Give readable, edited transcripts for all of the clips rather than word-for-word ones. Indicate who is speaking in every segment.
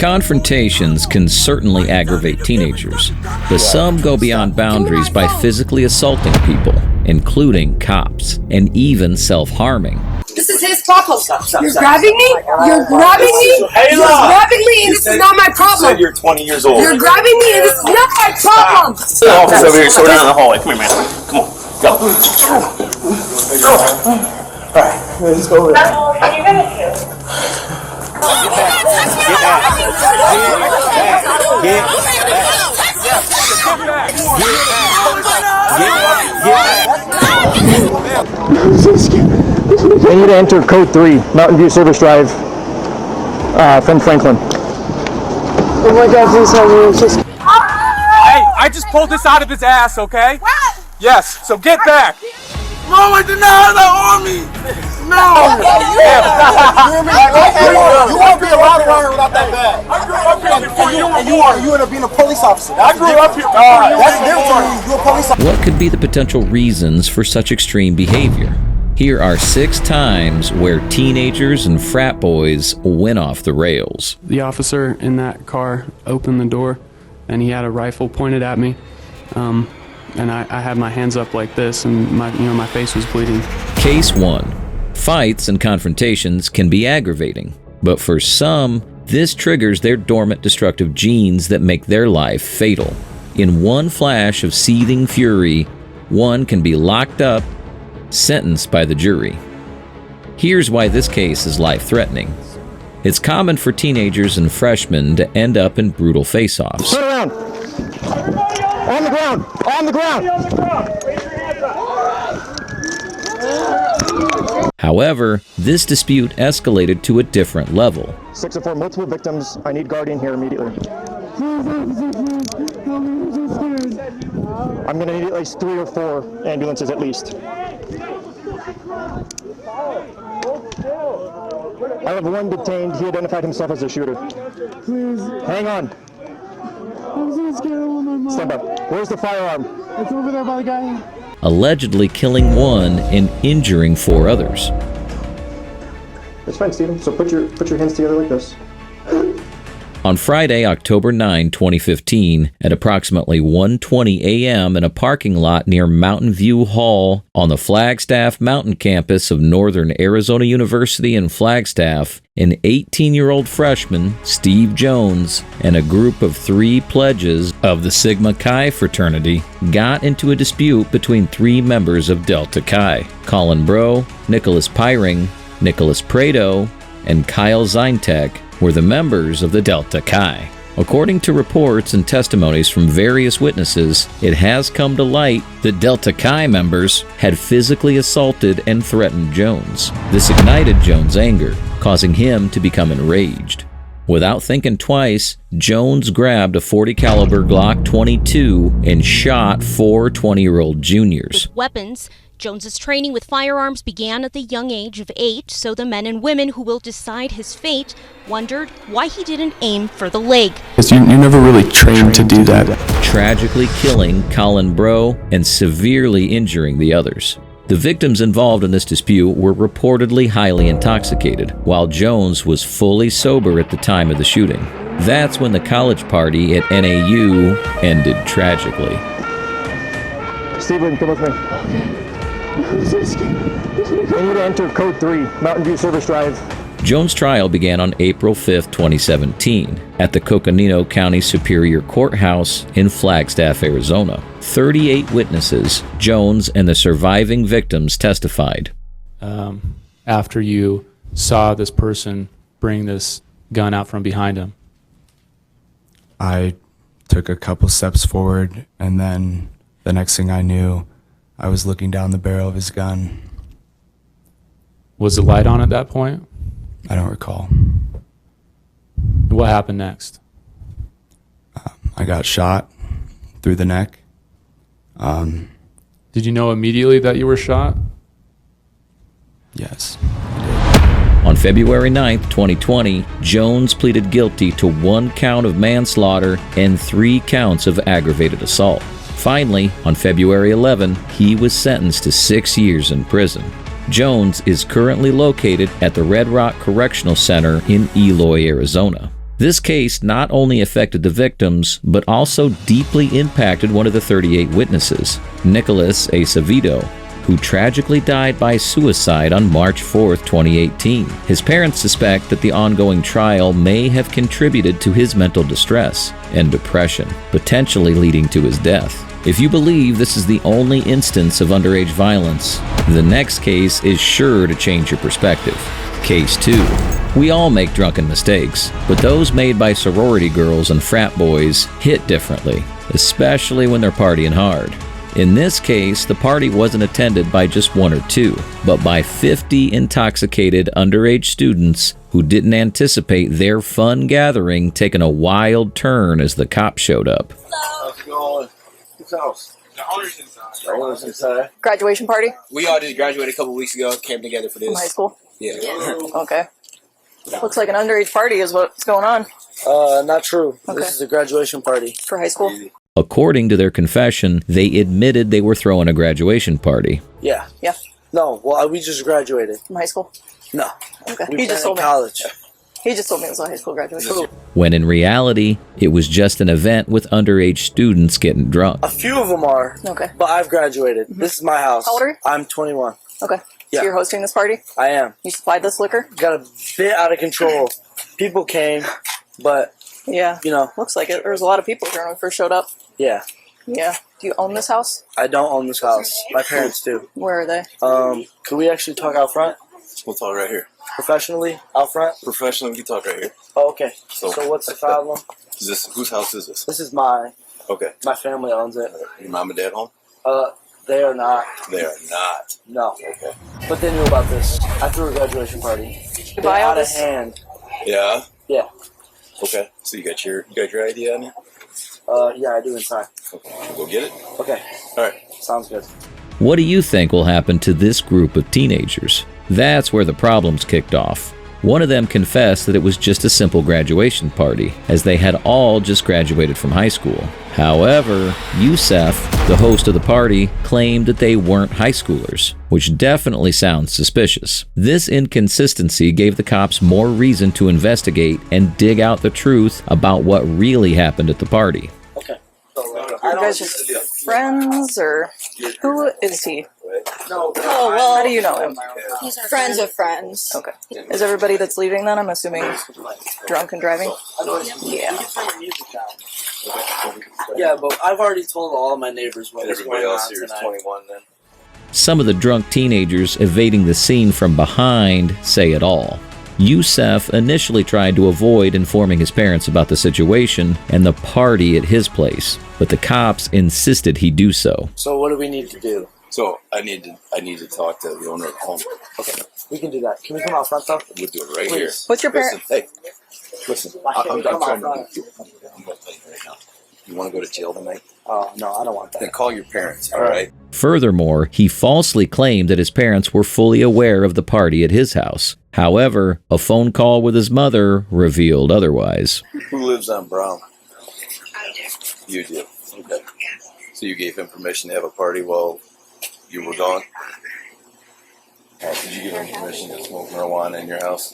Speaker 1: Confrontations can certainly aggravate teenagers, but some go beyond boundaries by physically assaulting people, including cops, and even self-harming.
Speaker 2: This is his problem. You're grabbing me? You're grabbing me? You're grabbing me, and this is not my problem.
Speaker 3: You said you're 20 years old.
Speaker 2: You're grabbing me, and this is not my problem.
Speaker 3: The office over here, so we're down in the hallway. Come here, man. Come on, go. All right, let's go over there.
Speaker 2: What are you gonna do?
Speaker 4: They need to enter code 3, Mountain View Service Drive, from Franklin. Oh my God, please help me.
Speaker 5: Hey, I just pulled this out of his ass, okay?
Speaker 2: What?
Speaker 5: Yes, so get back.
Speaker 3: Mom, I did not have that on me. No.
Speaker 6: You won't be allowed around here without that bag.
Speaker 5: I grew up here before you.
Speaker 6: And you end up being a police officer.
Speaker 5: I grew up here before you.
Speaker 6: That's different. You're a police officer.
Speaker 1: What could be the potential reasons for such extreme behavior? Here are 6 times where teenagers and frat boys went off the rails.
Speaker 7: The officer in that car opened the door, and he had a rifle pointed at me, and I had my hands up like this, and my face was bleeding.
Speaker 1: Case 1. Fights and confrontations can be aggravating, but for some, this triggers their dormant destructive genes that make their life fatal. In one flash of seething fury, one can be locked up, sentenced by the jury. Here's why this case is life-threatening. It's common for teenagers and freshmen to end up in brutal face-offs.
Speaker 4: Turn around. On the ground. On the ground.
Speaker 1: However, this dispute escalated to a different level.
Speaker 4: 6 of 4 multiple victims. I need guardian here immediately. I'm going to need at least 3 or 4 ambulances at least. I have 1 detained. He identified himself as the shooter.
Speaker 8: Please.
Speaker 4: Hang on.
Speaker 8: I'm so scared. I want my mom.
Speaker 4: Stand up. Where's the firearm?
Speaker 8: It's over there by the guy.
Speaker 1: Allegedly killing 1 and injuring 4 others.
Speaker 4: It's fine, Stephen. So put your hands together like this.
Speaker 1: On Friday, October 9, 2015, at approximately 1:20 a.m. in a parking lot near Mountain View Hall on the Flagstaff Mountain campus of Northern Arizona University in Flagstaff, an 18-year-old freshman, Steve Jones, and a group of 3 pledges of the Sigma Chi fraternity got into a dispute between 3 members of Delta Chi: Colin Bro, Nicholas Pyring, Nicholas Prado, and Kyle Zintek were the members of the Delta Chi. According to reports and testimonies from various witnesses, it has come to light that Delta Chi members had physically assaulted and threatened Jones. This ignited Jones' anger, causing him to become enraged. Without thinking twice, Jones grabbed a .40 caliber Glock 22 and shot 4 20-year-old juniors.
Speaker 9: With weapons, Jones's training with firearms began at the young age of 8, so the men and women who will decide his fate wondered why he didn't aim for the leg.
Speaker 7: Because you never really trained to do that.
Speaker 1: Tragically killing Colin Bro and severely injuring the others. The victims involved in this dispute were reportedly highly intoxicated, while Jones was fully sober at the time of the shooting. That's when the college party at NAU ended tragically.
Speaker 4: Stephen, come with me. They need to enter code 3, Mountain View Service Drive.
Speaker 1: Jones' trial began on April 5, 2017, at the Coconino County Superior Courthouse in Flagstaff, Arizona. 38 witnesses, Jones and the surviving victims testified.
Speaker 7: After you saw this person bring this gun out from behind him,
Speaker 10: I took a couple steps forward, and then the next thing I knew, I was looking down the barrel of his gun.
Speaker 7: Was the light on at that point?
Speaker 10: I don't recall.
Speaker 7: What happened next?
Speaker 10: I got shot through the neck.
Speaker 7: Did you know immediately that you were shot?
Speaker 10: Yes.
Speaker 1: On February 9, 2020, Jones pleaded guilty to 1 count of manslaughter and 3 counts of aggravated assault. Finally, on February 11, he was sentenced to 6 years in prison. Jones is currently located at the Red Rock Correctional Center in Eloy, Arizona. This case not only affected the victims, but also deeply impacted one of the 38 witnesses, Nicholas Acevedo, who tragically died by suicide on March 4, 2018. His parents suspect that the ongoing trial may have contributed to his mental distress and depression, potentially leading to his death. If you believe this is the only instance of underage violence, the next case is sure to change your perspective. Case 2. We all make drunken mistakes, but those made by sorority girls and frat boys hit differently, especially when they're partying hard. In this case, the party wasn't attended by just one or two, but by 50 intoxicated underage students who didn't anticipate their fun gathering taking a wild turn as the cops showed up.
Speaker 3: How's it going? Whose house?
Speaker 5: The owner's inside.
Speaker 3: The owner's inside.
Speaker 2: Graduation party
Speaker 11: We all just graduated a couple weeks ago, came together for
Speaker 2: from high
Speaker 11: this.
Speaker 2: school.
Speaker 11: Yeah.
Speaker 2: Okay. Looks like an underage party is what's going on
Speaker 3: Not true.
Speaker 2: Okay.
Speaker 3: This is a graduation party.
Speaker 2: for high school.
Speaker 1: According to their confession, they admitted they were throwing a graduation party.
Speaker 3: Yeah.
Speaker 2: Yeah,
Speaker 3: No, well, we just graduated.
Speaker 2: from high school.
Speaker 3: No.
Speaker 2: Okay.
Speaker 3: We
Speaker 2: He just
Speaker 3: in
Speaker 2: told me.
Speaker 3: college.
Speaker 2: He just told me it was a high school graduation.
Speaker 1: When in reality, it was just an event with underage students getting drunk.
Speaker 3: A few of them are,
Speaker 2: Okay.
Speaker 3: but I've graduated. This is my house.
Speaker 2: How old are you?
Speaker 3: I'm 21.
Speaker 2: Okay.
Speaker 3: Yeah.
Speaker 2: So you're hosting this party?
Speaker 3: I am.
Speaker 2: You supplied this liquor?
Speaker 3: Got a bit out of control. People came, but,
Speaker 2: Yeah.
Speaker 3: you know,
Speaker 2: Looks like it. There was a lot of people here when we first showed up.
Speaker 3: yeah.
Speaker 2: Yeah. Do you own this house?
Speaker 3: I don't own this house. My parents do.
Speaker 2: Where are they?
Speaker 3: Could we actually talk out front?
Speaker 12: We'll talk right here.
Speaker 3: Professionally? Out front?
Speaker 12: Professionally, we can talk right here.
Speaker 3: Oh, okay.
Speaker 12: So-
Speaker 3: So what's the problem?
Speaker 12: Is this whose house is this?
Speaker 3: This is mine.
Speaker 12: Okay.
Speaker 3: My family owns it.
Speaker 12: Your mom and dad home?
Speaker 3: They are not.
Speaker 12: They are not.
Speaker 3: No.
Speaker 12: Okay.
Speaker 3: But they knew about this. I threw a graduation party.
Speaker 2: You
Speaker 3: They're
Speaker 2: buy all
Speaker 3: out of
Speaker 2: this?
Speaker 3: hand.
Speaker 12: Yeah.
Speaker 3: Yeah.
Speaker 12: Okay. So you got your ID on you?
Speaker 3: Yeah, I do inside.
Speaker 12: Okay. Go get it.
Speaker 3: Okay.
Speaker 12: All right.
Speaker 3: Sounds good.
Speaker 1: What do you think will happen to this group of teenagers? That's where the problems kicked off. One of them confessed that it was just a simple graduation party, as they had all just graduated from high school. However, Youssef, the host of the party, claimed that they weren't high schoolers, which definitely sounds suspicious. This inconsistency gave the cops more reason to investigate and dig out the truth about what really happened at the party.
Speaker 3: Okay.
Speaker 2: Are you guys just friends, or who is he?
Speaker 3: No.
Speaker 2: Oh, well. How do you know him?
Speaker 13: He's friends of friends.
Speaker 2: Okay. Is everybody that's leaving then, I'm assuming, drunk and driving? Yeah.
Speaker 3: Yeah, but I've already told all my neighbors what was
Speaker 12: Everybody
Speaker 3: going
Speaker 12: else
Speaker 3: on
Speaker 12: here is
Speaker 3: tonight.
Speaker 12: 21 then.
Speaker 1: Some of the drunk teenagers evading the scene from behind say it all. Youssef initially tried to avoid informing his parents about the situation and the party at his place, but the cops insisted he do so.
Speaker 3: So what do we need to do?
Speaker 12: So I need to talk to the owner of the home.
Speaker 3: Okay, we can do that. Can we come out front though?
Speaker 12: We'll do it right
Speaker 3: Please.
Speaker 12: here.
Speaker 2: What's your parent?
Speaker 12: Listen, hey, listen. I'm
Speaker 3: Come
Speaker 12: trying
Speaker 3: out
Speaker 12: to
Speaker 3: front.
Speaker 12: I'm going to tell you right now. You want to go to jail tonight?
Speaker 3: Oh, no, I don't want
Speaker 12: Then
Speaker 3: that.
Speaker 12: call your parents, all right?
Speaker 1: Furthermore, he falsely claimed that his parents were fully aware of the party at his house. However, a phone call with his mother revealed otherwise.
Speaker 12: Who lives on Brown? You do. Okay. So you gave him permission to have a party while you were gone? Did you give him permission to smoke marijuana in your house?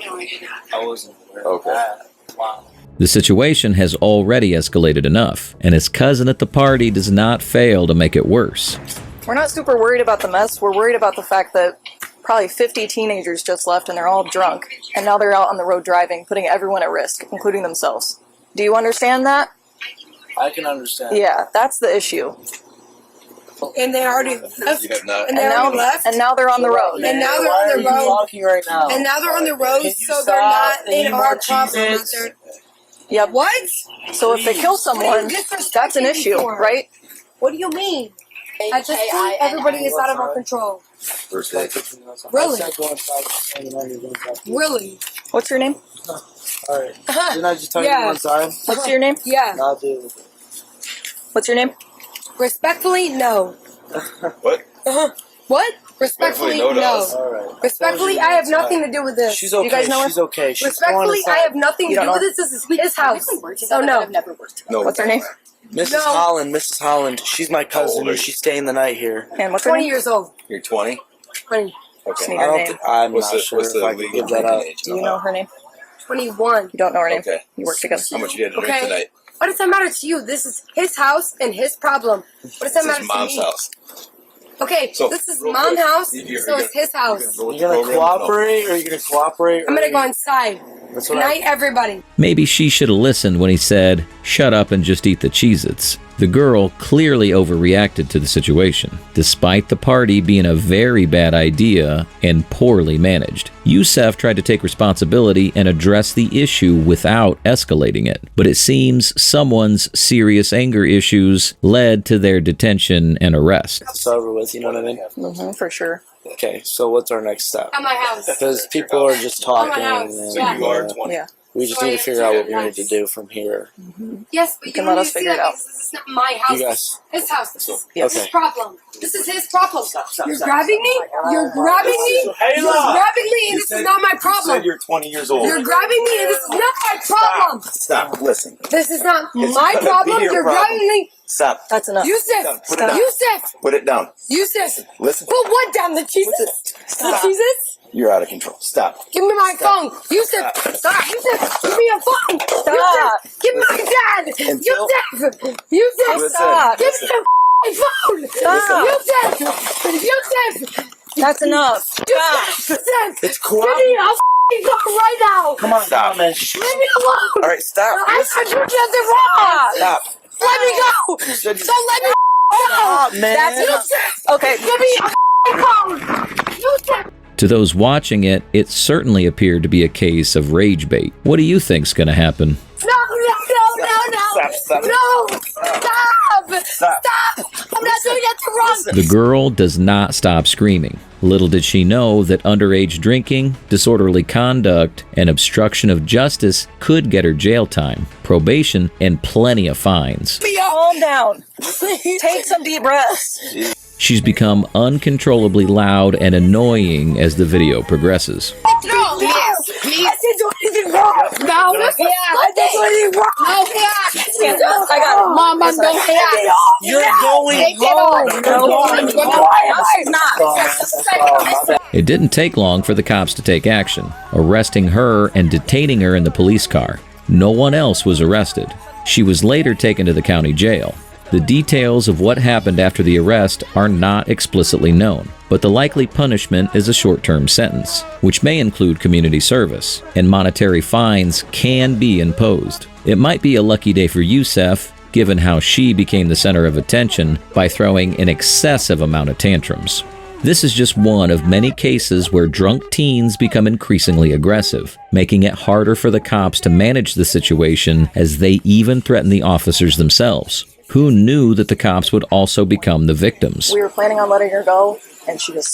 Speaker 13: No, I did not.
Speaker 3: I wasn't aware
Speaker 12: Okay.
Speaker 3: of that. Wow.
Speaker 1: The situation has already escalated enough, and his cousin at the party does not fail to make it worse.
Speaker 2: We're not super worried about the mess. We're worried about the fact that probably 50 teenagers just left and they're all drunk. And now they're out on the road driving, putting everyone at risk, including themselves. Do you understand that?
Speaker 3: I can understand.
Speaker 2: Yeah, that's the issue.
Speaker 13: And they already left.
Speaker 12: You have not.
Speaker 13: And they already left.
Speaker 2: And now they're on the road.
Speaker 13: And now they're
Speaker 3: Why
Speaker 13: on
Speaker 3: are
Speaker 13: the
Speaker 3: you
Speaker 13: road.
Speaker 3: talking right now?
Speaker 13: And now they're on the road,
Speaker 3: Can you
Speaker 13: so they're
Speaker 3: stop
Speaker 13: not in
Speaker 3: eating
Speaker 13: our
Speaker 3: more
Speaker 13: problem.
Speaker 3: Cheez-Its?
Speaker 13: They're-
Speaker 2: Yep.
Speaker 13: What?
Speaker 2: So if they kill someone, that's an issue, right?
Speaker 13: What do you mean? At this point, everybody is out of our control.
Speaker 12: First day.
Speaker 13: Really?
Speaker 3: I said go inside, and then you go inside.
Speaker 13: Really?
Speaker 2: What's your name?
Speaker 3: Alright. Didn't I just tell you to
Speaker 13: Yeah.
Speaker 3: go inside?
Speaker 2: What's your name?
Speaker 13: Yeah.
Speaker 3: I'll deal with it.
Speaker 2: What's your name?
Speaker 13: Respectfully, no.
Speaker 12: What?
Speaker 13: What? Respectfully,
Speaker 12: no to
Speaker 13: no.
Speaker 12: us.
Speaker 3: Alright.
Speaker 13: Respectfully, I have nothing to do with this.
Speaker 3: She's okay.
Speaker 2: You guys know her?
Speaker 3: She's okay. She's
Speaker 13: Respectfully,
Speaker 3: going
Speaker 13: I have nothing to
Speaker 2: You
Speaker 13: do
Speaker 2: don't
Speaker 13: with this. This is his house. So no.
Speaker 12: No.
Speaker 2: What's her name?
Speaker 3: Mrs.
Speaker 13: No.
Speaker 3: Holland, Mrs. Holland. She's my
Speaker 12: How
Speaker 3: cousin,
Speaker 12: old are
Speaker 3: and
Speaker 12: you?
Speaker 3: she's staying the night here.
Speaker 2: And what's her
Speaker 13: 20
Speaker 2: name?
Speaker 13: years old.
Speaker 12: You're 20?
Speaker 13: 20.
Speaker 12: Okay.
Speaker 2: Need
Speaker 3: I
Speaker 2: her
Speaker 3: don't
Speaker 2: name.
Speaker 3: think I'm
Speaker 12: What's
Speaker 3: not
Speaker 12: the,
Speaker 3: sure
Speaker 12: what's
Speaker 3: if
Speaker 12: the
Speaker 3: I can
Speaker 12: legal
Speaker 3: give that
Speaker 12: drinking
Speaker 3: up.
Speaker 12: age?
Speaker 2: Do you know her name?
Speaker 13: 21.
Speaker 2: You don't know her name.
Speaker 11: Okay.
Speaker 2: You work together.
Speaker 11: How much you had to drink tonight?
Speaker 13: What does that matter to you? This is his house and his problem. What does that
Speaker 11: This
Speaker 13: matter
Speaker 11: is
Speaker 13: to
Speaker 11: Mom's
Speaker 13: me?
Speaker 11: house.
Speaker 13: Okay,
Speaker 11: So,
Speaker 13: this is
Speaker 11: real
Speaker 13: Mom's
Speaker 11: quick,
Speaker 13: house, so
Speaker 11: you're
Speaker 13: it's his house.
Speaker 11: You're
Speaker 6: You gonna cooperate or you gonna cooperate?
Speaker 13: I'm gonna go inside.
Speaker 6: That's
Speaker 13: Good
Speaker 6: what
Speaker 13: night, everybody.
Speaker 1: Maybe she should have listened when he said, "Shut up and just eat the Cheez-Its." The girl clearly overreacted to the situation, despite the party being a very bad idea and poorly managed. Youssef tried to take responsibility and address the issue without escalating it, but it seems someone's serious anger issues led to their detention and arrest.
Speaker 6: It's over with, you know what I mean?
Speaker 2: Mm-hmm, for sure.
Speaker 6: Okay, so what's our next step?
Speaker 13: At my house.
Speaker 6: Because people are just talking,
Speaker 13: house.
Speaker 6: and
Speaker 13: Yeah.
Speaker 11: You are 20.
Speaker 2: Yeah.
Speaker 6: we just need to figure out what we need to do from here.
Speaker 13: Yes, but you
Speaker 2: can
Speaker 13: don't
Speaker 2: let
Speaker 13: need
Speaker 2: us
Speaker 13: to see
Speaker 2: figure it
Speaker 13: that
Speaker 2: out.
Speaker 13: because this is not my house.
Speaker 6: You guys.
Speaker 13: His house. This is
Speaker 2: Yes.
Speaker 13: his problem. This is his problem. You're grabbing me. You're grabbing me. You're grabbing me, and this is not my
Speaker 11: You
Speaker 13: problem.
Speaker 11: said you're 20 years old.
Speaker 13: You're grabbing me, and this is not my problem.
Speaker 11: Stop. Listen.
Speaker 13: This is not
Speaker 11: It's
Speaker 13: my
Speaker 11: gonna be
Speaker 13: problem.
Speaker 11: your
Speaker 13: You're
Speaker 11: problem.
Speaker 13: grabbing me.
Speaker 11: Stop.
Speaker 2: That's enough.
Speaker 13: Yusuf.
Speaker 11: Put it down.
Speaker 13: Yusuf.
Speaker 11: Put it down.
Speaker 13: Yusuf.
Speaker 11: Listen.
Speaker 13: Put what down? The cheeses? The cheeses?
Speaker 11: You're out of control. Stop.
Speaker 13: Give me my phone. Yusuf. Stop. Yusuf. Give me your phone.
Speaker 2: Stop.
Speaker 13: Yusuf. Give me my dad.
Speaker 11: Until-
Speaker 13: Yusuf. Yusuf.
Speaker 11: Listen.
Speaker 2: Stop.
Speaker 13: Give me your phone.
Speaker 2: Stop.
Speaker 13: Yusuf. Yusuf.
Speaker 2: That's enough. Stop.
Speaker 13: Yusuf.
Speaker 11: It's
Speaker 13: Give me a phone right now.
Speaker 6: Come on,
Speaker 11: Stop.
Speaker 6: man.
Speaker 13: Leave me alone.
Speaker 11: All right, stop.
Speaker 13: I
Speaker 11: Listen.
Speaker 13: did nothing wrong.
Speaker 11: Stop.
Speaker 13: Let me go.
Speaker 11: You said you-
Speaker 13: So let me go.
Speaker 6: Stop, man.
Speaker 2: That's
Speaker 13: Yusuf.
Speaker 2: Okay.
Speaker 13: Give me your phone. Yusuf.
Speaker 1: To those watching it, it certainly appeared to be a case of rage bait. What do you think's going to happen?
Speaker 13: No.
Speaker 11: Stop.
Speaker 13: No. Stop. I'm not doing nothing wrong.
Speaker 1: The girl does not stop screaming. Little did she know that underage drinking, disorderly conduct, and obstruction of justice could get her jail time, probation, and plenty of fines.
Speaker 2: Calm down. Take some deep breaths.
Speaker 1: She's become uncontrollably loud and annoying as the video progresses.
Speaker 13: No. Yes. I didn't do anything wrong. No. I didn't do anything wrong. No.
Speaker 2: I got it.
Speaker 13: Mama, no.
Speaker 6: You're going home.
Speaker 1: It didn't take long for the cops to take action, arresting her and detaining her in the police car. No one else was arrested. She was later taken to the county jail. The details of what happened after the arrest are not explicitly known, but the likely punishment is a short-term sentence, which may include community service, and monetary fines can be imposed. It might be a lucky day for Youssef, given how she became the center of attention by throwing an excessive amount of tantrums. This is just one of many cases where drunk teens become increasingly aggressive, making it harder for the cops to manage the situation as they even threaten the officers themselves. Who knew that the cops would also become the victims?
Speaker 2: We were planning on letting her go, and she kept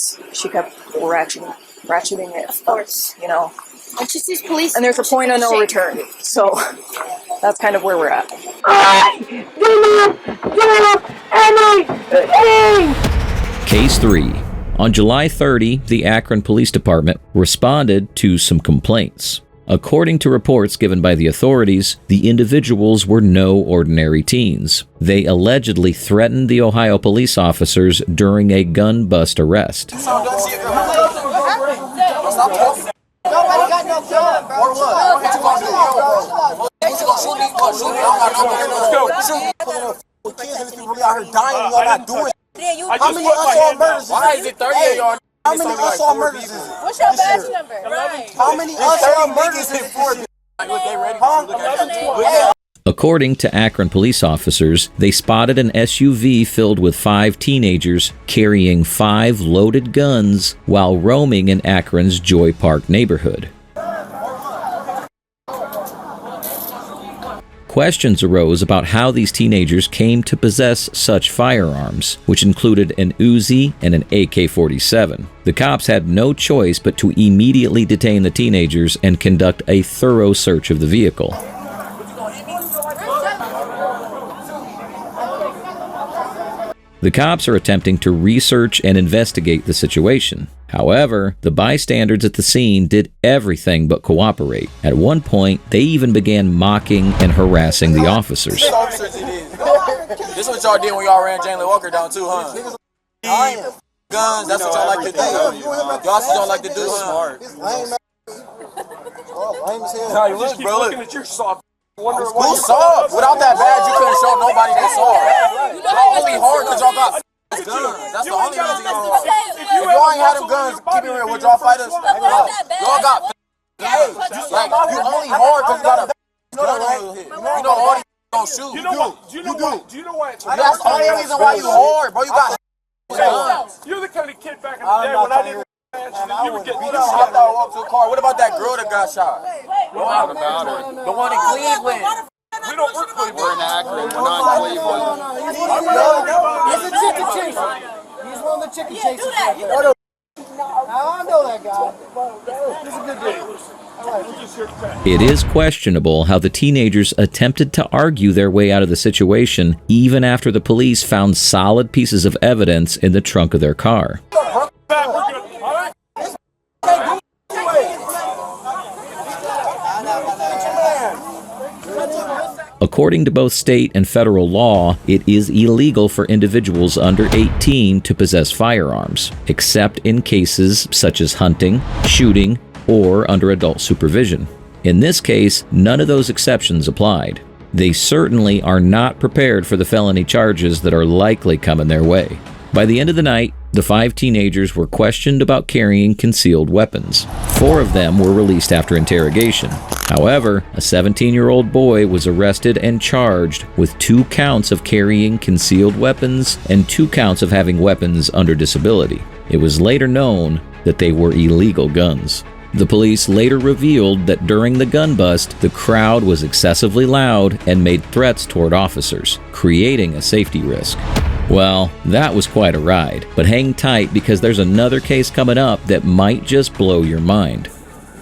Speaker 2: ratcheting it. Of course, you know.
Speaker 13: And she sees police.
Speaker 2: And there's a point of no return. So that's kind of where we're at.
Speaker 1: Case 3. On July 30, the Akron Police Department responded to some complaints. According to reports given by the authorities, the individuals were no ordinary teens. They allegedly threatened the Ohio police officers during a gun bust arrest.
Speaker 6: Nobody got no gun, bro. Or what? Kids really out here dying, y'all not doing. How many unsolved murders is it? Why is it 30 of y'all? How many unsolved murders is it?
Speaker 13: What's your badge number? Right.
Speaker 6: How many unsolved murders is it? Huh?
Speaker 1: According to Akron police officers, they spotted an SUV filled with 5 teenagers carrying 5 loaded guns while roaming in Akron's Joy Park neighborhood. Questions arose about how these teenagers came to possess such firearms, which included an Uzi and an AK-47. The cops had no choice but to immediately detain the teenagers and conduct a thorough search of the vehicle. The cops are attempting to research and investigate the situation. However, the bystanders at the scene did everything but cooperate. At one point, they even began mocking and harassing the officers.
Speaker 5: This is what y'all did when y'all ran Jalen Walker down too, huh? Guns, that's what y'all like to do. Y'all also don't like to do, huh? How you look, bro? Looking at your soft. Who's soft? Without that badge, you couldn't show nobody that soft. Y'all only hard because y'all got guns. That's the only reason y'all hard. If y'all ain't had them guns, keep it real. Would y'all fight us? Y'all got guns. Like, you only hard because you got a gun in your head. You know all these don't shoot. You know why? That's the only reason why you hard, bro. You got guns.
Speaker 14: You're the kind of kid back in the day when I didn't. You would get beat up.
Speaker 5: Walk to the car. What about that girl that got shot? What about her? The one in Cleveland.
Speaker 14: We don't work Cleveland.
Speaker 5: We're in Akron. We're not in Cleveland.
Speaker 6: He's a chicken chaser. He's one of the chicken chasers. I know that guy. He's a good dude.
Speaker 1: It is questionable how the teenagers attempted to argue their way out of the situation even after the police found solid pieces of evidence in the trunk of their car. According to both state and federal law, it is illegal for individuals under 18 to possess firearms, except in cases such as hunting, shooting, or under adult supervision. In this case, none of those exceptions applied. They certainly are not prepared for the felony charges that are likely coming their way. By the end of the night, the 5 teenagers were questioned about carrying concealed weapons. 4 of them were released after interrogation. However, a 17-year-old boy was arrested and charged with 2 counts of carrying concealed weapons and 2 counts of having weapons under disability. It was later known that they were illegal guns. The police later revealed that during the gun bust, the crowd was excessively loud and made threats toward officers, creating a safety risk. Well, that was quite a ride, but hang tight because there's another case coming up that might just blow your mind.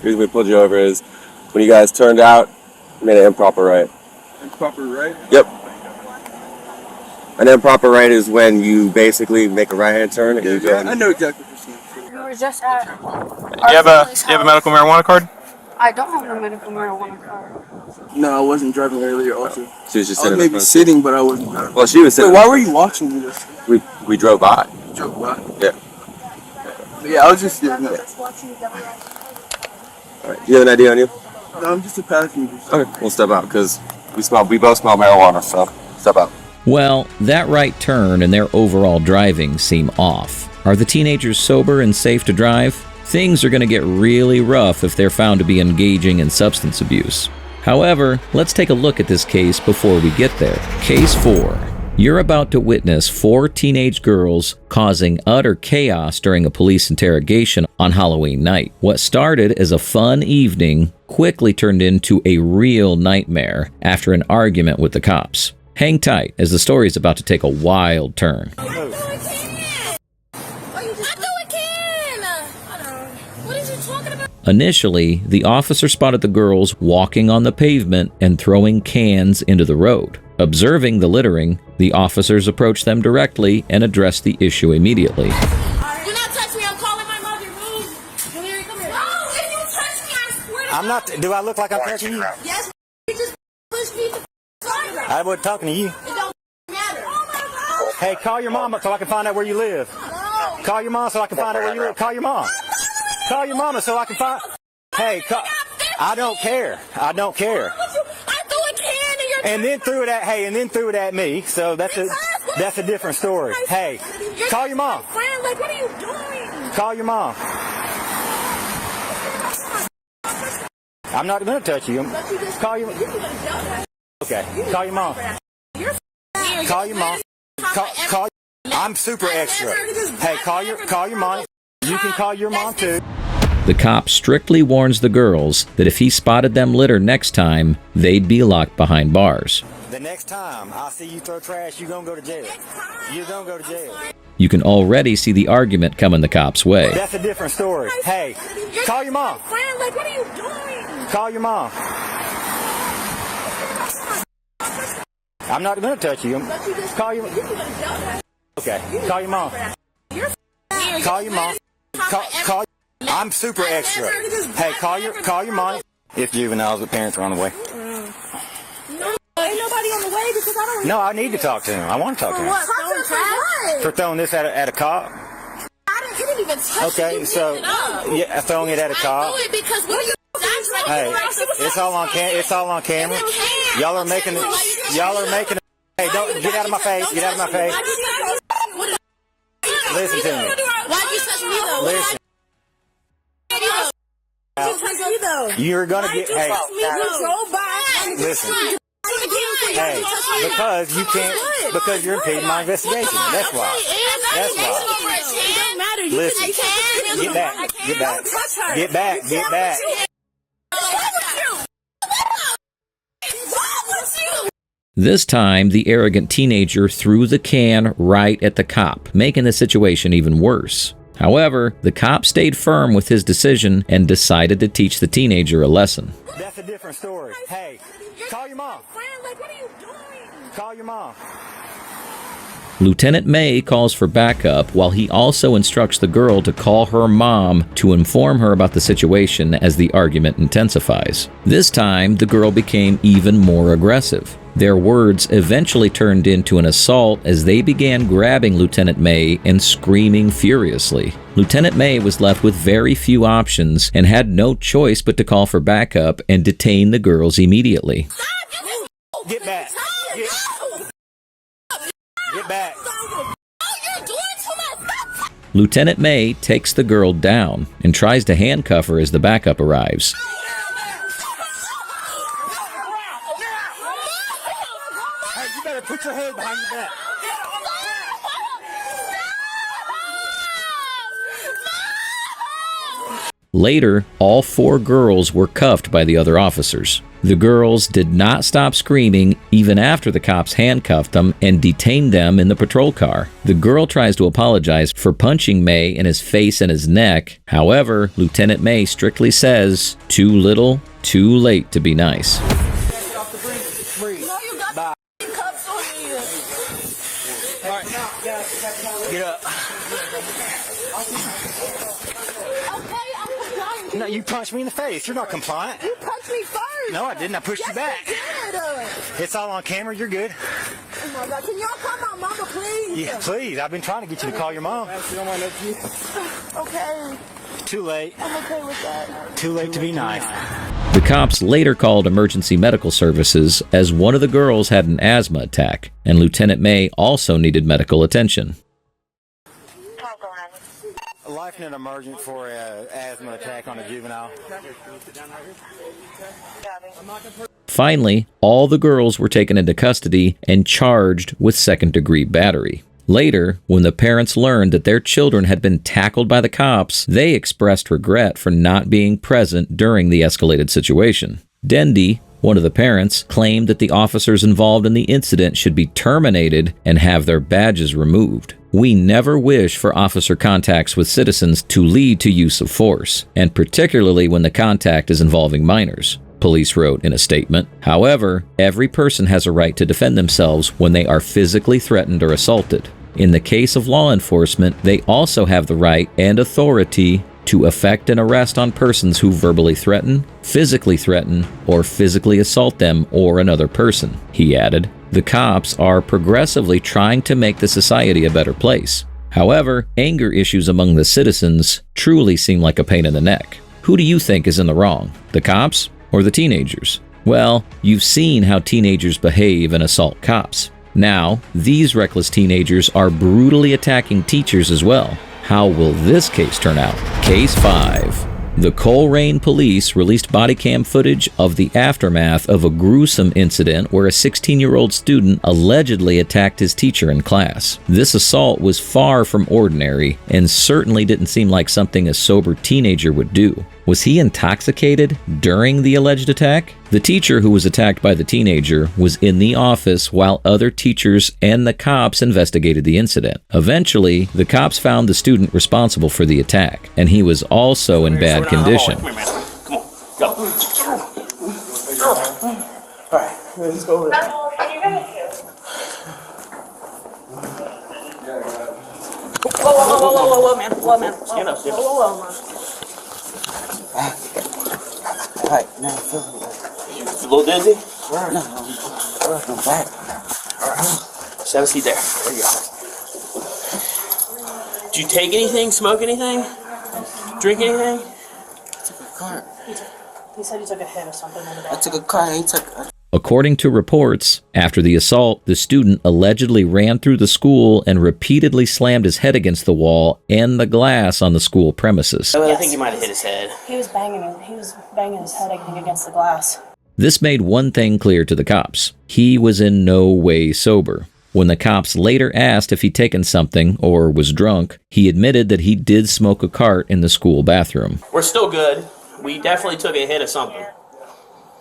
Speaker 15: The reason we pulled you over is when you guys turned out, you made an improper right.
Speaker 3: Improper right?
Speaker 15: Yep. An improper right is when you basically make a right-hand turn and you go.
Speaker 3: I know exactly what you're saying.
Speaker 16: We were just at.
Speaker 17: Do you have a medical marijuana card?
Speaker 16: I don't have a medical marijuana card.
Speaker 3: No, I wasn't driving earlier also.
Speaker 15: She was just
Speaker 3: I was maybe sitting, but I wasn't driving.
Speaker 15: Well, she was sitting.
Speaker 3: Wait, why were you watching me this?
Speaker 15: We drove by.
Speaker 3: You drove by?
Speaker 15: Yeah.
Speaker 3: Yeah, I was just sitting there.
Speaker 15: All right. Do you have an ID on you?
Speaker 3: No, I'm just a passenger.
Speaker 15: Okay, we'll step out because we both smell marijuana, so step out.
Speaker 1: Well, that right turn and their overall driving seem off. Are the teenagers sober and safe to drive? Things are going to get really rough if they're found to be engaging in substance abuse. However, let's take a look at this case before we get there. Case 4. You're about to witness 4 teenage girls causing utter chaos during a police interrogation on Halloween night. What started as a fun evening quickly turned into a real nightmare after an argument with the cops. Hang tight as the story is about to take a wild turn. Initially, the officer spotted the girls walking on the pavement and throwing cans into the road. Observing the littering, the officers approached them directly and addressed the issue immediately.
Speaker 13: Do not touch me. I'm calling my mother. Move. Come here. Come here. No, if you touch me, I swear to God.
Speaker 18: I'm not. Do I look like I'm touching you?
Speaker 13: Yes, you just pushed me to the
Speaker 18: I wasn't talking to you.
Speaker 13: It don't matter. Oh my God.
Speaker 18: Hey, call your mama so I can find out where you live.
Speaker 13: No.
Speaker 18: Call your mom so I can find out where you live. Call your mom. Call your mama so I can find. Hey, I don't care. I don't care.
Speaker 13: I threw a can in your.
Speaker 18: And then threw it at. Hey, and then threw it at me. So that's a different story. Hey, call your mom.
Speaker 13: Friend, like, what are you doing?
Speaker 18: Call your mom. I'm not gonna touch you. Call your. Okay, call your mom. Call your mom. Call. I'm super extra. Hey, call your mom. You can call your mom too.
Speaker 1: The cop strictly warns the girls that if he spotted them litter next time, they'd be locked behind bars.
Speaker 18: The next time I see you throw trash, you're gonna go to jail. You're gonna go to jail.
Speaker 1: You can already see the argument coming the cops' way.
Speaker 18: That's a different story. Hey, call your mom.
Speaker 13: Friend, like, what are you doing?
Speaker 18: Call your mom. I'm not gonna touch you. Call your. Okay, call your mom. Call your mom. Call. I'm super extra. Hey, call your mom. If juveniles with parents are on the way.
Speaker 13: No, ain't nobody on the way because I don't.
Speaker 18: No, I need to talk to him. I want to talk to him.
Speaker 13: What?
Speaker 18: For throwing this at a cop.
Speaker 13: He didn't even touch it.
Speaker 18: Okay, so yeah, throwing it at a cop.
Speaker 13: I threw it because when you
Speaker 18: Hey, it's all on camera. Y'all are making it. Hey, don't get out of my face. Get out of my face. Listen to me.
Speaker 13: Why'd you touch me though?
Speaker 18: Listen. You're gonna get. Hey, listen. Hey, because you can't. Because you're impeding my investigation. That's why. That's why. Listen. Get back. Get back. Get back. Get back.
Speaker 1: This time, the arrogant teenager threw the can right at the cop, making the situation even worse. However, the cop stayed firm with his decision and decided to teach the teenager a lesson.
Speaker 18: That's a different story. Hey, call your mom. Call your mom.
Speaker 1: Lieutenant May calls for backup while he also instructs the girl to call her mom to inform her about the situation as the argument intensifies. This time, the girl became even more aggressive. Their words eventually turned into an assault as they began grabbing Lieutenant May and screaming furiously. Lieutenant May was left with very few options and had no choice but to call for backup and detain the girls immediately.
Speaker 18: Get back. Get back.
Speaker 1: Lieutenant May takes the girl down and tries to handcuff her as the backup arrives.
Speaker 18: Hey, you better put your head behind your back.
Speaker 1: Later, all 4 girls were cuffed by the other officers. The girls did not stop screaming even after the cops handcuffed them and detained them in the patrol car. The girl tries to apologize for punching May in his face and his neck. However, Lieutenant May strictly says, too little, too late to be nice.
Speaker 18: Get up. No, you punched me in the face. You're not compliant.
Speaker 13: You punched me first.
Speaker 18: No, I didn't. I pushed you back. It's all on camera. You're good.
Speaker 13: Oh my God. Can y'all call my mama, please?
Speaker 18: Yeah, please. I've been trying to get you to call your mom.
Speaker 13: Okay.
Speaker 18: Too late.
Speaker 13: I'm okay with that.
Speaker 18: Too late to be nice.
Speaker 1: The cops later called emergency medical services as one of the girls had an asthma attack, and Lieutenant May also needed medical attention.
Speaker 18: A life net emergent for an asthma attack on a juvenile.
Speaker 1: Finally, all the girls were taken into custody and charged with second-degree battery. Later, when the parents learned that their children had been tackled by the cops, they expressed regret for not being present during the escalated situation. Dendy, one of the parents, claimed that the officers involved in the incident should be terminated and have their badges removed. We never wish for officer contacts with citizens to lead to use of force, and particularly when the contact is involving minors, police wrote in a statement. However, every person has a right to defend themselves when they are physically threatened or assaulted. In the case of law enforcement, they also have the right and authority to effect an arrest on persons who verbally threaten, or physically assault them or another person, he added. The cops are progressively trying to make the society a better place. However, anger issues among the citizens truly seem like a pain in the neck. Who do you think is in the wrong, the cops or the teenagers? Well, you've seen how teenagers behave and assault cops. Now, these reckless teenagers are brutally attacking teachers as well. How will this case turn out? Case 5. The Coleraine police released bodycam footage of the aftermath of a gruesome incident where a 16-year-old student allegedly attacked his teacher in class. This assault was far from ordinary and certainly didn't seem like something a sober teenager would do. Was he intoxicated during the alleged attack? The teacher who was attacked by the teenager was in the office while other teachers and the cops investigated the incident. Eventually, the cops found the student responsible for the attack, and he was also in bad condition.
Speaker 14: Come on, go. Alright, let's go over there.
Speaker 13: Whoa, man.
Speaker 14: Stand up,
Speaker 13: Whoa, man.
Speaker 14: Alright, now I feel a little dizzy? No. I'm back. Alright. Just have a seat there. There you go. Did you take anything? Smoke anything? Drink anything? It's a good car.
Speaker 19: He said he took a hit or something in the bathroom.
Speaker 14: I took a car. He took.
Speaker 1: According to reports, after the assault, the student allegedly ran through the school and repeatedly slammed his head against the wall and the glass on the school premises.
Speaker 14: I think he might have hit his head.
Speaker 19: He was banging his head, I think, against the glass.
Speaker 1: This made one thing clear to the cops. He was in no way sober. When the cops later asked if he'd taken something or was drunk, he admitted that he did smoke a cart in the school bathroom.
Speaker 14: We're still good. We definitely took a hit of something.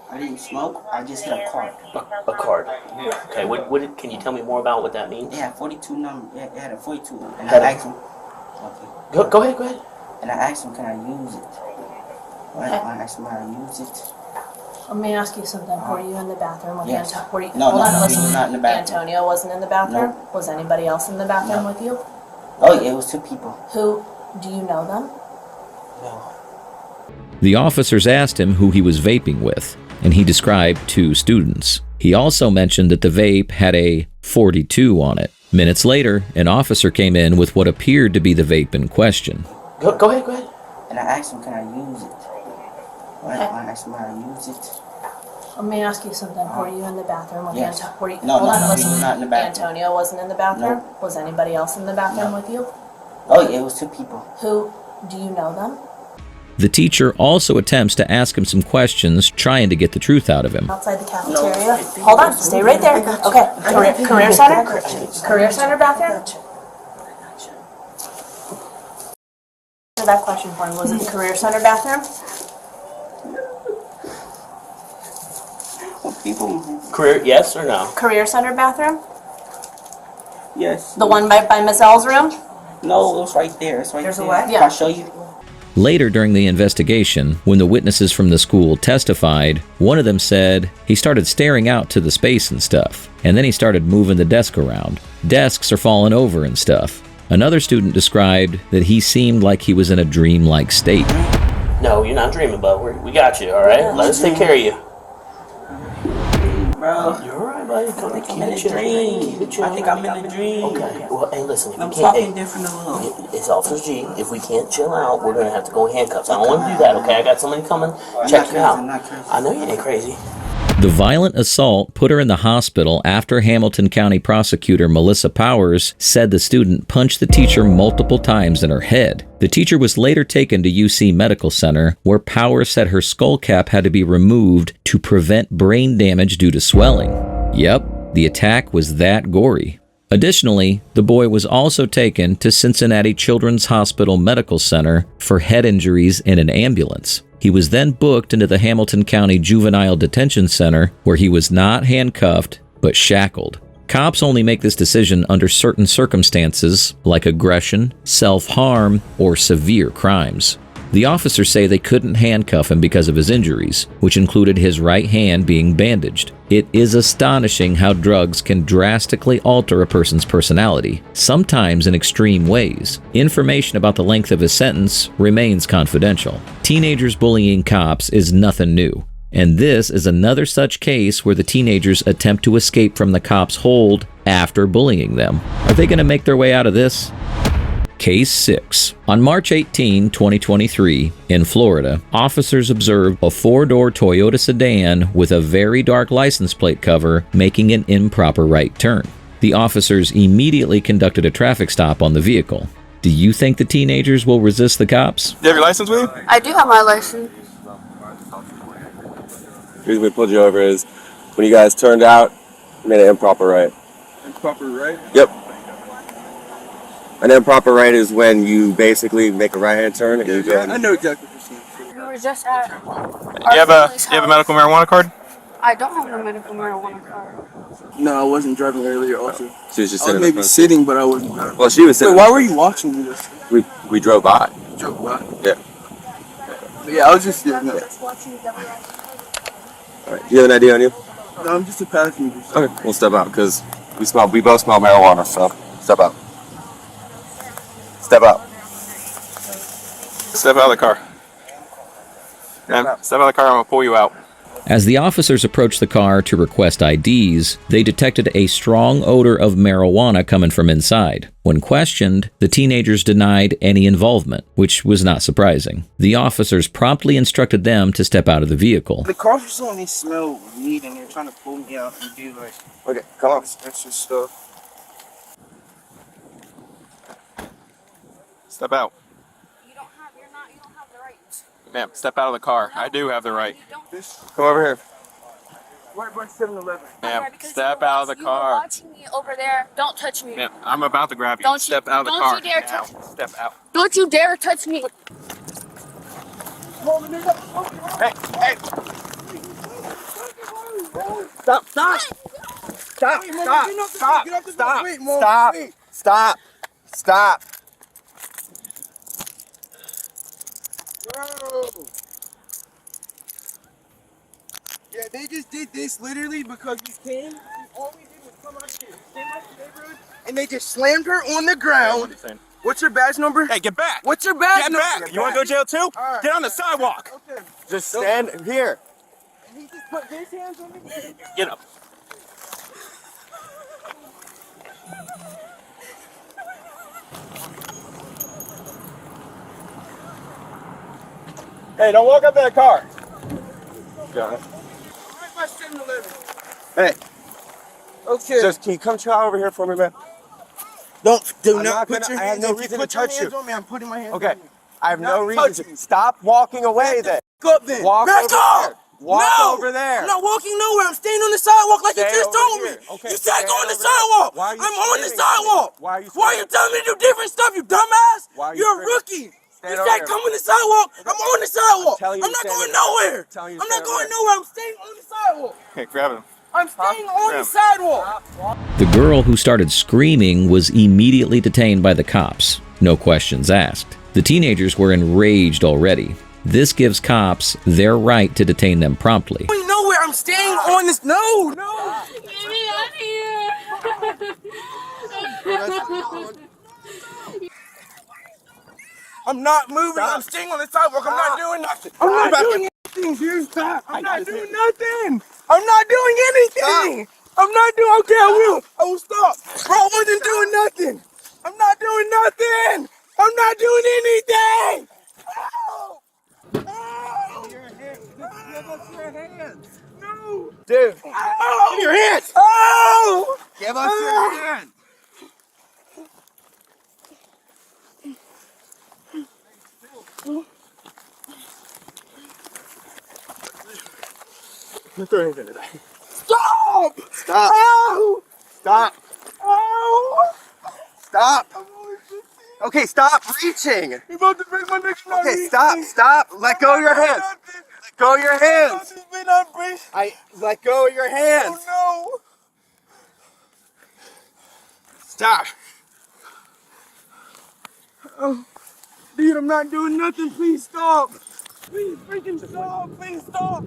Speaker 20: I didn't smoke. I just hit a card.
Speaker 14: A card. Okay. What? Can you tell me more about what that means?
Speaker 20: It had 42 number. It had a 42. And
Speaker 14: Had
Speaker 20: I
Speaker 14: a-
Speaker 20: asked him. Okay.
Speaker 14: Go ahead.
Speaker 20: And I asked him, can I use it? Right? I asked him how to use it.
Speaker 19: Let me ask you something. Were you in the bathroom with
Speaker 20: Yes.
Speaker 19: Antonio?
Speaker 20: No,
Speaker 19: Hold on,
Speaker 20: he
Speaker 19: listen.
Speaker 20: was not in the bathroom.
Speaker 19: Antonio wasn't in the bathroom?
Speaker 20: No.
Speaker 19: Was anybody else in the bathroom
Speaker 20: No.
Speaker 19: with you?
Speaker 20: Oh, yeah, it was 2 people.
Speaker 19: Who? Do you know them?
Speaker 20: No.
Speaker 1: The officers asked him who he was vaping with, and he described 2 students. He also mentioned that the vape had a 42 on it. Minutes later, an officer came in with what appeared to be the vape in question.
Speaker 14: Go ahead.
Speaker 20: And I asked him, can I use it? Right? I asked him how to use it.
Speaker 19: Let me ask you something. Were you in the bathroom with
Speaker 20: Yes.
Speaker 19: Antonio?
Speaker 20: No,
Speaker 19: Hold on,
Speaker 20: he
Speaker 19: listen.
Speaker 20: was not in the bathroom.
Speaker 19: Antonio wasn't in the bathroom?
Speaker 20: No.
Speaker 19: Was anybody else in the bathroom
Speaker 20: No.
Speaker 19: with you?
Speaker 20: Oh, yeah, it was 2 people.
Speaker 19: Who? Do you know them?
Speaker 1: The teacher also attempts to ask him some questions, trying to get the truth out of him.
Speaker 19: Outside the cafeteria? Hold on, stay right there. Okay, career center? Career center bathroom? Answer that question for me. Was it the career center bathroom?
Speaker 20: People.
Speaker 14: Career? Yes or no?
Speaker 19: Career center bathroom?
Speaker 20: Yes.
Speaker 19: The one by Ms. L's room?
Speaker 20: No, it was right there. It's right
Speaker 19: There's a
Speaker 20: there.
Speaker 19: what?
Speaker 20: Can
Speaker 19: Yeah.
Speaker 20: I show you?
Speaker 1: Later during the investigation, when the witnesses from the school testified, one of them said he started staring out to the space and stuff, and then he started moving the desk around. Desks are falling over and stuff. Another student described that he seemed like he was in a dreamlike state.
Speaker 14: No, you're not dreaming, bud. We got you, all right? Let us take care of you.
Speaker 20: Bro.
Speaker 14: You're all right, buddy. Come
Speaker 20: I'm in a dream. I think I'm in a dream.
Speaker 14: Okay. Well, hey, listen. If
Speaker 20: I'm
Speaker 14: we can't,
Speaker 20: talking different a little.
Speaker 14: It's Officer G. If we can't chill out, we're gonna have to go in handcuffs. I don't want to do that, okay? I got somebody coming. Check you out.
Speaker 20: I'm not crazy.
Speaker 14: I know you ain't crazy.
Speaker 1: The violent assault put her in the hospital after Hamilton County prosecutor Melissa Powers said the student punched the teacher multiple times in her head. The teacher was later taken to UC Medical Center, where Powers said her skull cap had to be removed to prevent brain damage due to swelling. Yep, the attack was that gory. Additionally, the boy was also taken to Cincinnati Children's Hospital Medical Center for head injuries in an ambulance. He was then booked into the Hamilton County Juvenile Detention Center, where he was not handcuffed, but shackled. Cops only make this decision under certain circumstances, like aggression, self-harm, or severe crimes. The officers say they couldn't handcuff him because of his injuries, which included his right hand being bandaged. It is astonishing how drugs can drastically alter a person's personality, sometimes in extreme ways. Information about the length of his sentence remains confidential. Teenagers bullying cops is nothing new, and this is another such case where the teenagers attempt to escape from the cops' hold after bullying them. Are they going to make their way out of this? Case 6. On March 18, 2023, in Florida, officers observed a 4-door Toyota sedan with a very dark license plate cover making an improper right turn. The officers immediately conducted a traffic stop on the vehicle. Do you think the teenagers will resist the cops?
Speaker 17: Do you have your license with you?
Speaker 16: I do have my license.
Speaker 15: The reason we pulled you over is when you guys turned out, you made an improper right.
Speaker 17: Improper right?
Speaker 15: Yep. An improper right is when you basically make a right-hand turn and you go.
Speaker 17: I know exactly what you're saying.
Speaker 16: We were just at.
Speaker 17: You have a medical marijuana card?
Speaker 16: I don't have a medical marijuana card.
Speaker 17: No, I wasn't driving earlier also.
Speaker 15: She was just
Speaker 17: I was
Speaker 15: sitting
Speaker 17: maybe sitting, but I wasn't driving.
Speaker 15: Well, she was sitting.
Speaker 17: Wait, why were you watching me this?
Speaker 15: We drove by.
Speaker 17: You drove by?
Speaker 15: Yeah.
Speaker 17: Yeah, I was just sitting there.
Speaker 15: All right. Do you have an ID on you?
Speaker 17: No, I'm just a passenger.
Speaker 15: Okay. We'll step out because we both smell marijuana. So step out. Step out.
Speaker 17: Step out of the car. Yeah, step out of the car. I'm gonna pull you out.
Speaker 1: As the officers approached the car to request IDs, they detected a strong odor of marijuana coming from inside. When questioned, the teenagers denied any involvement, which was not surprising. The officers promptly instructed them to step out of the vehicle.
Speaker 6: The cars were saying they smell weed and they're trying to pull me out and do like,
Speaker 15: Okay, come on.
Speaker 6: extra stuff.
Speaker 5: Step out. You don't have the right. Ma'am, step out of the car. I do have the right.
Speaker 15: Come over here.
Speaker 6: Right by 7-Eleven.
Speaker 5: Ma'am, step out of the car.
Speaker 16: You're watching me over there. Don't touch me.
Speaker 5: Ma'am, I'm about to grab you.
Speaker 16: Don't
Speaker 5: Step out of the
Speaker 16: don't
Speaker 5: car.
Speaker 16: you dare
Speaker 5: now.
Speaker 16: touch.
Speaker 5: Step out.
Speaker 16: Don't you dare touch me.
Speaker 5: Hey, hey.
Speaker 6: Stop, stop. Stop, stop, stop.
Speaker 15: Stop.
Speaker 6: Bro. Yeah, they just did this literally because we came. All we did was come out here, came out the neighborhood, and they just slammed her on the ground. What's your badge number?
Speaker 5: Hey, get back.
Speaker 6: What's your badge
Speaker 5: Get
Speaker 6: number?
Speaker 5: back. You want to go to jail too?
Speaker 6: Right.
Speaker 5: Get on the sidewalk.
Speaker 6: Okay.
Speaker 15: Just stand here.
Speaker 6: And he just put his hands on me.
Speaker 5: Get up. Hey, don't walk up to that car.
Speaker 15: Got it.
Speaker 6: Right by 7-Eleven.
Speaker 15: Hey,
Speaker 6: Okay.
Speaker 15: just can you come chill over here for me, man?
Speaker 6: Do
Speaker 15: I'm
Speaker 6: not
Speaker 15: not
Speaker 6: put
Speaker 15: gonna-
Speaker 6: your
Speaker 15: I have
Speaker 6: hands
Speaker 15: no
Speaker 6: on me.
Speaker 15: reason to
Speaker 6: Put your
Speaker 15: touch
Speaker 6: hands
Speaker 15: you.
Speaker 6: on me. I'm putting my hands
Speaker 15: Okay.
Speaker 6: on you.
Speaker 15: I have no
Speaker 6: Not
Speaker 15: reason
Speaker 6: touch
Speaker 15: to.
Speaker 6: me.
Speaker 15: Stop walking away then.
Speaker 6: Go up then.
Speaker 15: Walk
Speaker 6: Back
Speaker 15: over
Speaker 6: up.
Speaker 15: there. Walk
Speaker 6: No.
Speaker 15: over there.
Speaker 6: I'm not walking nowhere. I'm staying on the sidewalk like you
Speaker 15: Stay
Speaker 6: just
Speaker 15: over
Speaker 6: told
Speaker 15: here.
Speaker 6: me.
Speaker 15: Okay,
Speaker 6: You said
Speaker 15: stand
Speaker 6: go on the
Speaker 15: over there.
Speaker 6: sidewalk.
Speaker 15: Why are you
Speaker 6: I'm on the
Speaker 15: screaming at me?
Speaker 6: sidewalk.
Speaker 15: Why are you
Speaker 6: Why are you telling me to do different stuff, you dumbass?
Speaker 15: Why are you
Speaker 6: You're a
Speaker 15: screaming?
Speaker 6: rookie.
Speaker 15: Stand
Speaker 6: You
Speaker 15: over
Speaker 6: said
Speaker 15: here.
Speaker 6: come on the sidewalk. I'm on the sidewalk.
Speaker 15: telling you
Speaker 6: I'm
Speaker 15: to
Speaker 6: not
Speaker 15: stand
Speaker 6: going
Speaker 15: over there.
Speaker 6: nowhere.
Speaker 15: Telling you to
Speaker 6: I'm not
Speaker 15: stand over
Speaker 6: going
Speaker 15: there.
Speaker 6: nowhere. I'm staying on the sidewalk.
Speaker 5: Okay, grab him.
Speaker 6: I'm staying on the sidewalk.
Speaker 1: The girl who started screaming was immediately detained by the cops. No questions asked. The teenagers were enraged already. This gives cops their right to detain them promptly.
Speaker 6: I'm going nowhere. I'm staying on this. No.
Speaker 16: Get me out of here.
Speaker 6: I'm not moving. I'm staying on the sidewalk. I'm not doing nothing. I'm not doing anything, dude. Stop. I'm not doing nothing. I'm not doing anything. I'm not doing. Okay, I will stop. Bro, I wasn't doing nothing. I'm not doing nothing. I'm not doing anything. Ow! Ow! Give us your hands. No.
Speaker 15: Dude.
Speaker 6: Ow! Give me your hands. Ow!
Speaker 15: Give us your hands.
Speaker 6: Stop!
Speaker 15: Stop.
Speaker 6: Ow!
Speaker 15: Stop.
Speaker 6: Ow!
Speaker 15: Stop. Okay, stop reaching.
Speaker 6: You about to break my neck.
Speaker 15: Okay, stop. Stop. Let go of your hands. Let go of your hands. Let go of your hands.
Speaker 6: Oh no!
Speaker 15: Stop.
Speaker 6: Oh, dude, I'm not doing nothing. Please stop. Please freaking stop. Please stop.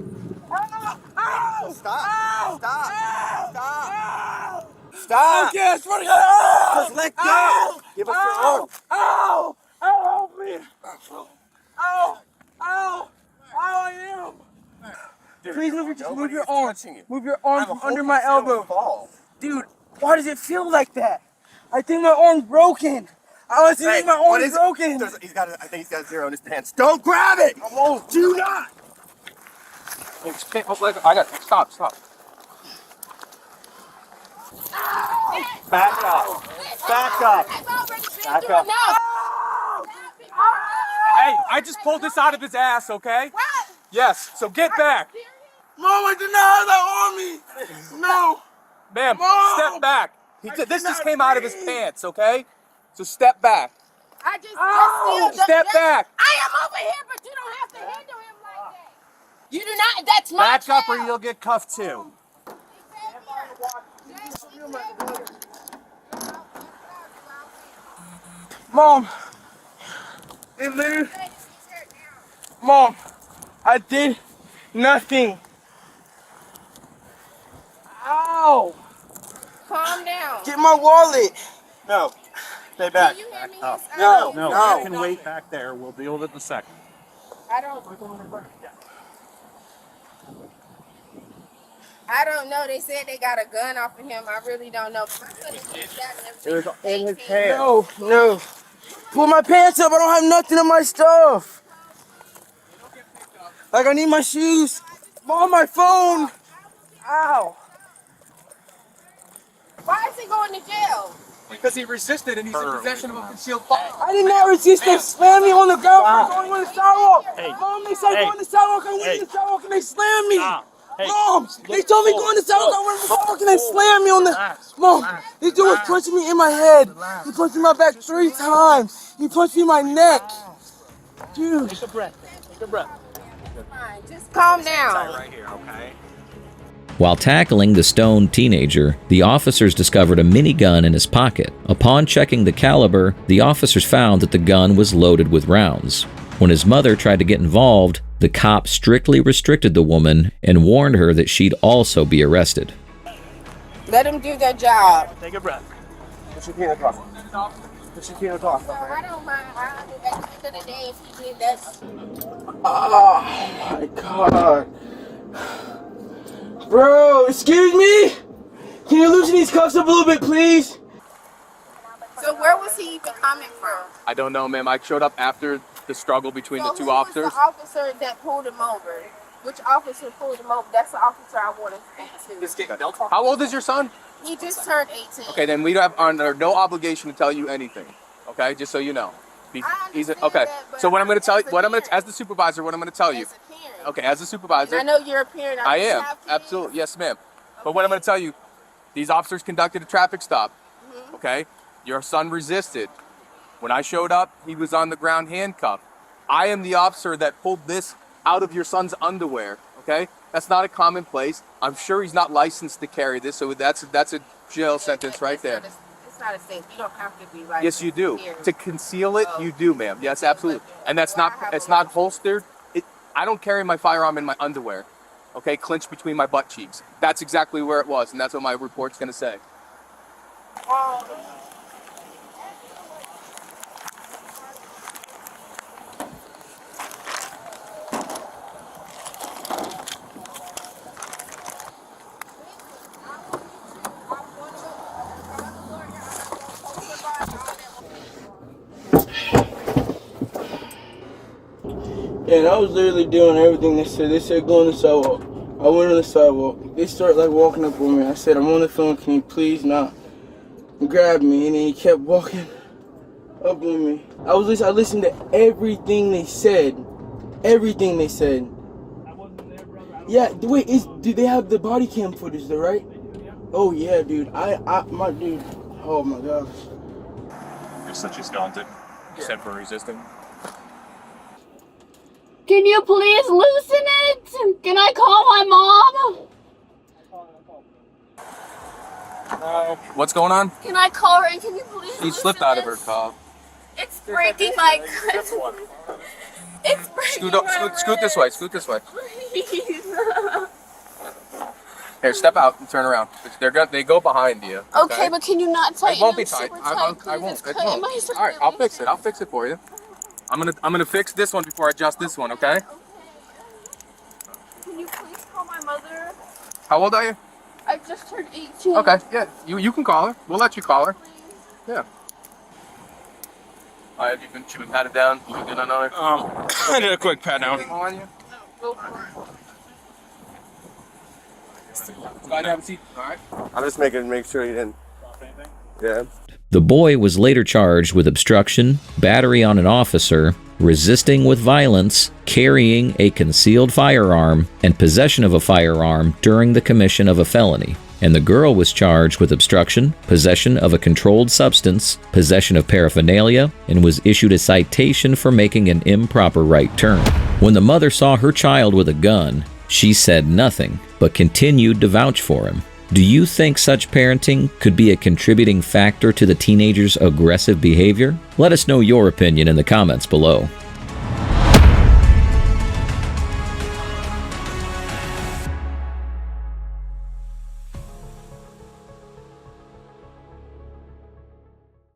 Speaker 6: Ow! Ow!
Speaker 15: Stop.
Speaker 6: Ow!
Speaker 15: Stop.
Speaker 6: Ow!
Speaker 15: Stop.
Speaker 6: Ow!
Speaker 15: Stop.
Speaker 6: Okay, I swear to God. Ow!
Speaker 15: Just let go.
Speaker 6: Ow!
Speaker 15: Give us your
Speaker 6: Ow!
Speaker 15: arm.
Speaker 6: Ow! Ow! Help me! Ow! Ow! Ow! I am. Please move your arm. Move your arm from under my elbow. Dude, why does it feel like that? I think my arm's broken. I honestly think my arm's broken.
Speaker 15: I think he's got a zero in his pants. Don't grab it.
Speaker 6: I won't. Do not.
Speaker 5: I got it. Stop.
Speaker 15: Back up. Back up. Back up.
Speaker 5: Hey, I just pulled this out of his ass, okay? Yes, so get back.
Speaker 6: Mom, I did not have that on me. No.
Speaker 5: Ma'am,
Speaker 6: Mom!
Speaker 5: step back. This just came out of his pants, okay? So step back.
Speaker 16: I just
Speaker 5: Step back.
Speaker 16: I am over here, but you don't have to handle him like that. You do not. That's my
Speaker 15: Back up or
Speaker 16: child.
Speaker 15: you'll get cuffed too.
Speaker 6: Mom. It literally. Mom, I did nothing. Ow!
Speaker 16: Calm down.
Speaker 6: Get my wallet.
Speaker 15: No. Stay back.
Speaker 16: You hear me?
Speaker 15: No.
Speaker 18: No, you can wait back there. We'll deal with it in a second.
Speaker 16: I don't. I don't know. They said they got a gun off of him. I really don't know.
Speaker 6: It was in his pants. No. Pull my pants up. I don't have nothing in my stuff. Like, I need my shoes. I'm on my phone. Ow.
Speaker 16: Why is he going to jail?
Speaker 5: Because he resisted and he's in possession of a concealed firearm.
Speaker 6: I did not resist. They slammed me on the ground. I'm going on the sidewalk. Mom, they said go on the sidewalk. I went on the sidewalk and they slammed me. Mom, they told me go on the sidewalk. I went on the sidewalk and they slammed me on the... Mom, this dude was punching me in my head. He punched me in my back 3 times. He punched me in my neck. Dude.
Speaker 18: Take a breath. Take a breath.
Speaker 16: Fine, just calm down.
Speaker 18: Right here, okay?
Speaker 1: While tackling the stoned teenager, the officers discovered a minigun in his pocket. Upon checking the caliber, the officers found that the gun was loaded with rounds. When his mother tried to get involved, the cop strictly restricted the woman and warned her that she'd also be arrested.
Speaker 16: Let them do their job.
Speaker 18: Take a breath.
Speaker 6: Put your peanut off. Put your peanut off.
Speaker 16: So I don't mind. At the end of the day, if he did that.
Speaker 6: Oh my God. Bro, excuse me? Can you loosen these cuffs up a little bit, please?
Speaker 16: So where was he even coming from?
Speaker 5: I don't know, ma'am. I showed up after the struggle between the two
Speaker 16: who
Speaker 5: officers.
Speaker 16: was the officer that pulled him over? Which officer pulled him over? That's the officer I want to speak to.
Speaker 5: How old is your son?
Speaker 16: He just turned 18.
Speaker 5: Okay, then we have under no obligation to tell you anything. Okay, just so you know. Okay. So what I'm going to tell you, as the supervisor, what I'm going to tell you. Okay, as a supervisor.
Speaker 16: And I know you're a parent.
Speaker 5: I am, absolutely, yes, ma'am. But what I'm going to tell you, these officers conducted a traffic stop. Okay, your son resisted. When I showed up, he was on the ground handcuffed. I am the officer that pulled this out of your son's underwear. Okay, that's not a commonplace. I'm sure he's not licensed to carry this, so that's a jail sentence right there.
Speaker 16: It's not a safe. You don't have to be licensed.
Speaker 5: Yes, you do. To conceal it, you do, ma'am. Yes, absolutely. And that's not. It's not holstered. I don't carry my firearm in my underwear. Okay, clinched between my butt cheeks. That's exactly where it was, and that's what my report's going to say.
Speaker 6: And I was literally doing everything they said. They said go on the sidewalk. I went on the sidewalk. They started like walking up on me. I said, I'm on the phone, can you please not grab me? And then he kept walking up on me. I listened to everything they said. Everything they said. Yeah, wait, do they have the body cam footage though, right? Oh yeah, dude. My dude. Oh my gosh.
Speaker 21: Your son is gone, except for resisting.
Speaker 13: Can you please loosen it? Can I call my mom?
Speaker 5: What's going on?
Speaker 13: Can I call her and can you please
Speaker 5: She slipped out of her car.
Speaker 13: It's breaking my... It's breaking
Speaker 5: Scoot this way. Scoot this way.
Speaker 13: Please.
Speaker 5: Here, step out and turn around. They go behind you.
Speaker 13: Okay, but can you not tighten
Speaker 5: It won't be
Speaker 13: them
Speaker 5: tight.
Speaker 13: super
Speaker 5: I won't.
Speaker 13: It's
Speaker 5: It
Speaker 13: cutting
Speaker 5: won't.
Speaker 13: my
Speaker 5: All right, I'll fix it. I'll fix it for you. I'm gonna fix this one before I adjust this one. Okay?
Speaker 13: Can you please call my mother?
Speaker 5: How old are you?
Speaker 13: I just turned 18.
Speaker 5: Okay. Yeah. You can call her. We'll let you call her. Yeah. All right. She been patted down. You good on her?
Speaker 21: I did a quick pat down.
Speaker 5: On you. Go ahead and have a seat. All right.
Speaker 15: I'm just make sure you didn't. Yeah.
Speaker 1: The boy was later charged with obstruction, battery on an officer, resisting with violence, carrying a concealed firearm, and possession of a firearm during the commission of a felony. And the girl was charged with obstruction, possession of a controlled substance, possession of paraphernalia, and was issued a citation for making an improper right turn. When the mother saw her child with a gun, she said nothing, but continued to vouch for him. Do you think such parenting could be a contributing factor to the teenager's aggressive behavior? Let us know your opinion in the comments below.